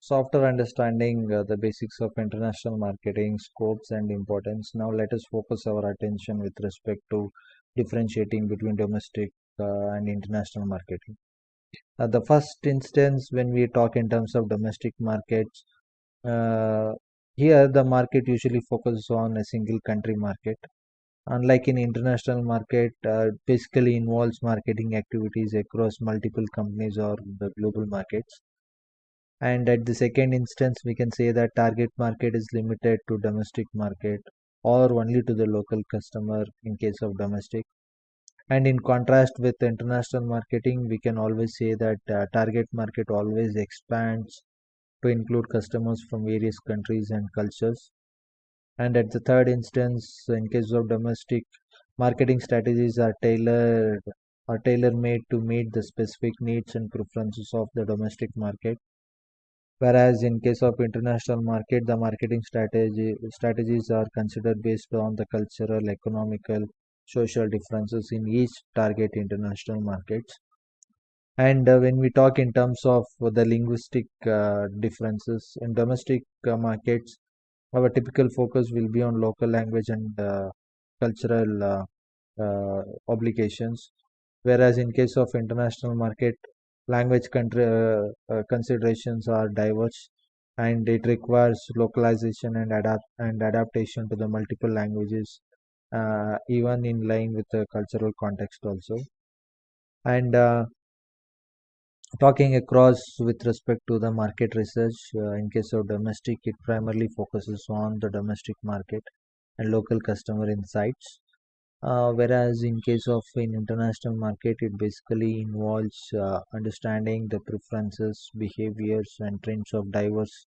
So after understanding the basics of international marketing, scopes and importance, now let us focus our attention with respect to differentiating between domestic and international marketing. The first instance, when we talk in terms of domestic markets, uh, here the market usually focuses on a single country market. Unlike in international market, basically involves marketing activities across multiple companies or the global markets. And at the second instance, we can say that target market is limited to domestic market or only to the local customer in case of domestic. And in contrast with international marketing, we can always say that target market always expands to include customers from various countries and cultures. And at the third instance, in case of domestic, marketing strategies are tailor made to meet the specific needs and preferences of the domestic market. Whereas in case of international market, the marketing strategies are considered based on the cultural, economical, social differences in each target international markets. And when we talk in terms of the linguistic differences in domestic markets, our typical focus will be on local language and cultural obligations. Whereas in case of international market, language considerations are diverse, and it requires localization and adaptation to the multiple languages, even in line with the cultural context also. And talking across with respect to the market research, in case of domestic, it primarily focuses on the domestic market and local customer insights. Whereas in case of an international market, it basically involves understanding the preferences, behaviors, and trends of diverse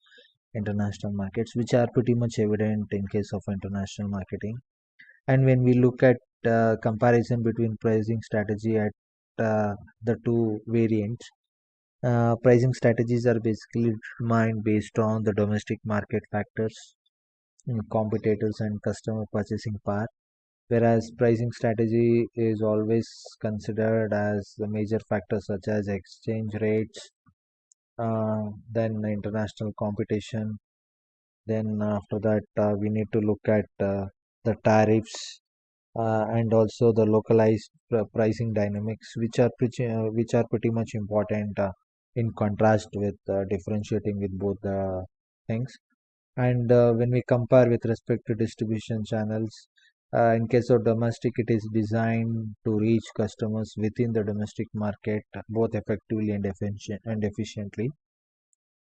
international markets, which are pretty much evident in case of international marketing. And when we look at comparison between pricing strategy at the two variants, pricing strategies are basically determined based on the domestic market factors, competitors, and customer purchasing power, whereas pricing strategy is always considered as the major factors such as exchange rates, then international competition. Then after that, we need to look at the tariffs and also the localized pricing dynamics, which are pretty much important in contrast with differentiating with both the things. And when we compare with respect to distribution channels, in case of domestic, it is designed to reach customers within the domestic market both effectively and efficiently.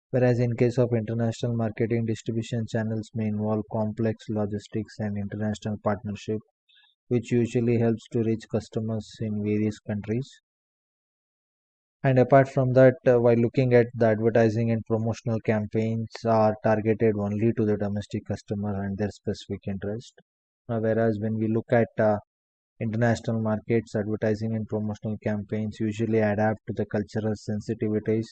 Whereas in case of international marketing, distribution channels may involve complex logistics and international partnership, which usually helps to reach customers in various countries. And apart from that, while looking at the advertising and promotional campaigns are targeted only to the domestic customer and their specific interest. Whereas when we look at international markets, advertising and promotional campaigns usually adapt to the cultural sensitivities,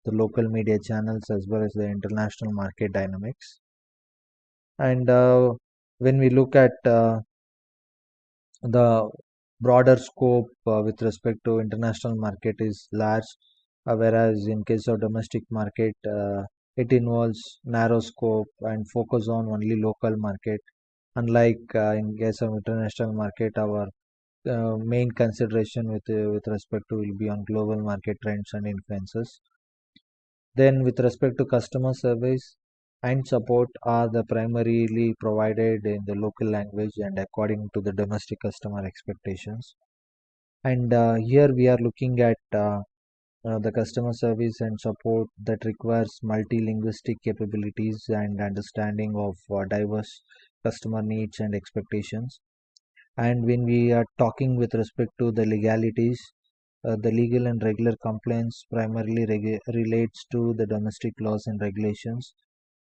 the local media channels, as well as the international market dynamics. And when we look at the broader scope with respect to international market is large, whereas in case of domestic market, it involves narrow scope and focus on only local market. Unlike in case of international market, our main consideration with respect to will be on global market trends and influences. Then with respect to customer service and support are the primarily provided in the local language and according to the domestic customer expectations. And here we are looking at the customer service and support that requires multilinguistic capabilities and understanding of diverse customer needs and expectations. And when we are talking with respect to the legalities, the legal and regular compliance primarily relates to the domestic laws and regulations.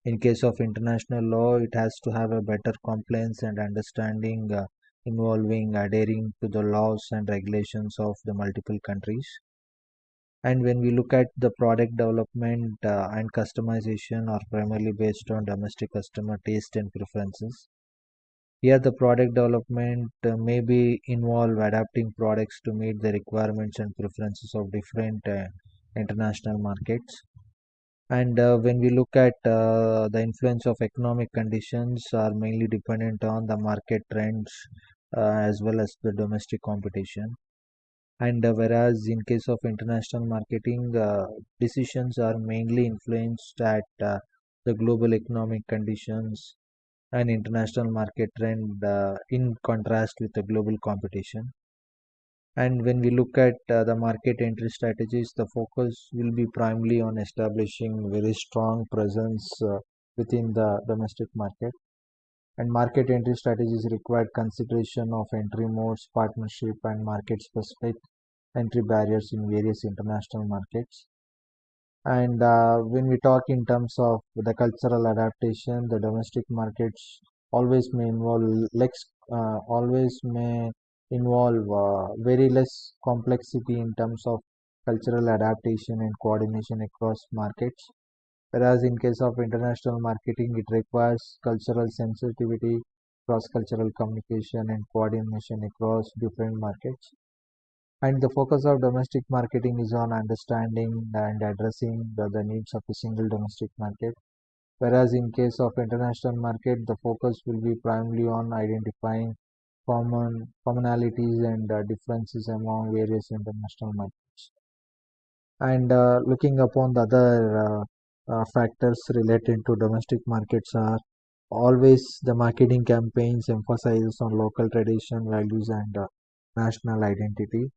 In case of international law, it has to have a better compliance and understanding involving adhering to the laws and regulations of the multiple countries. And when we look at the product development and customization are primarily based on domestic customer taste and preferences. Here, the product development may be involve adapting products to meet the requirements and preferences of different international markets. And when we look at the influence of economic conditions are mainly dependent on the market trends as well as the domestic competition. And whereas in case of international marketing, decisions are mainly influenced at the global economic conditions and international market trend in contrast with the global competition. And when we look at the market entry strategies, the focus will be primarily on establishing very strong presence within the domestic market. And market entry strategies require consideration of entry modes, partnership, and market specific entry barriers in various international markets. And when we talk in terms of the cultural adaptation, the domestic markets always may involve always may involve very less complexity in terms of cultural adaptation and coordination across markets. Whereas in case of international marketing, it requires cultural sensitivity, cross-cultural communication, and coordination across different markets. And the focus of domestic marketing is on understanding and addressing the needs of a single domestic market. Whereas in case of international market, the focus will be primarily on identifying commonalities and differences among various international markets. And looking upon the other factors related to domestic markets are always the marketing campaigns emphasizes on local tradition, values, and national identity.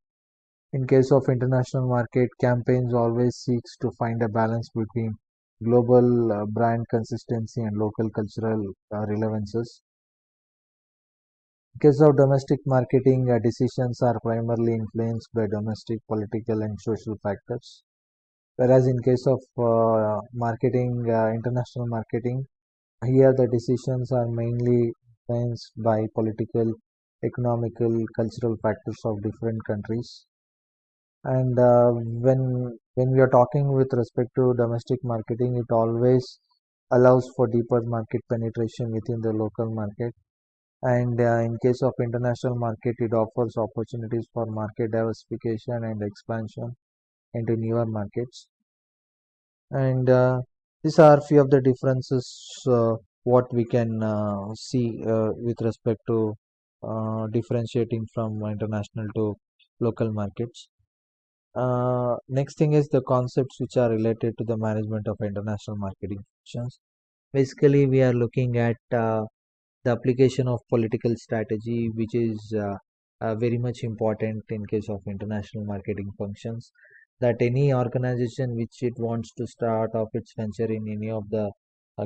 In case of international market, campaigns always seeks to find a balance between global brand consistency and local cultural relevances. In case of domestic marketing, decisions are primarily influenced by domestic political and social factors. Whereas in case of international marketing, here the decisions are mainly influenced by political, economical, cultural factors of different countries. And when we are talking with respect to domestic marketing, it always allows for deeper market penetration within the local market. And in case of international market, it offers opportunities for market diversification and expansion into newer markets. And these are few of the differences what we can see with respect to differentiating from international to local markets. Next thing is the concepts which are related to the management of international marketing functions. Basically, we are looking at the application of political strategy, which is very much important in case of international marketing functions. That any organization which it wants to start off its venture in any of the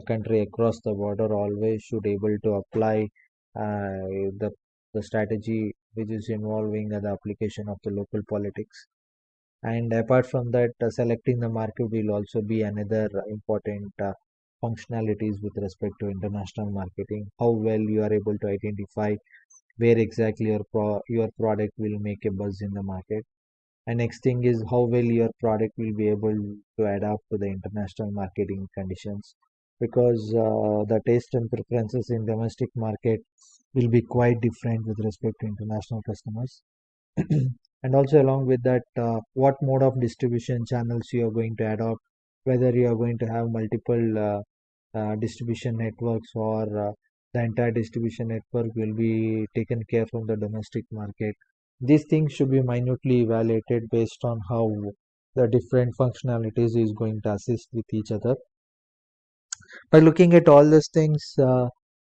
country across the border always should able to apply the strategy which is involving the application of the local politics. And apart from that, selecting the market will also be another important functionalities with respect to international marketing. How well you are able to identify where exactly your product will make a buzz in the market. And next thing is how well your product will be able to adapt to the international marketing conditions, because the taste and preferences in domestic market will be quite different with respect to international customers. And also along with that, what mode of distribution channels you are going to adopt, whether you are going to have multiple distribution networks, or the entire distribution network will be taken care from the domestic market. These things should be minutely evaluated based on how the different functionalities is going to assist with each other. By looking at all these things,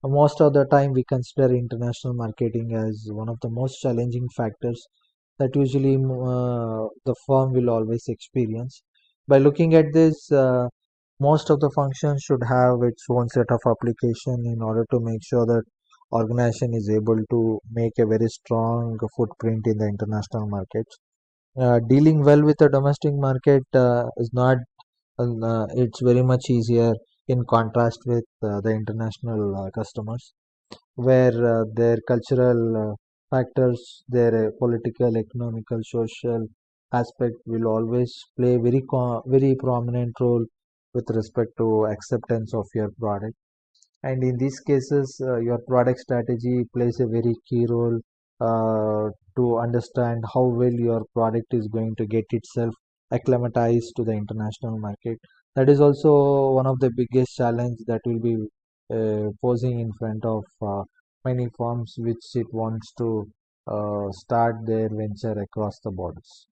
most of the time we consider international marketing as one of the most challenging factors that usually the firm will always experience. By looking at this, most of the functions should have its own set of application in order to make sure that organization is able to make a very strong footprint in the international markets. Dealing well with the domestic market is not it's very much easier in contrast with the international customers, where their cultural factors, their political, economical, social aspect will always play very prominent role with respect to acceptance of your product. And in these cases, your product strategy plays a very key role to understand how well your product is going to get itself acclimatized to the international market. That is also one of the biggest challenge that will be posing in front of many firms which it wants to start their venture across the borders.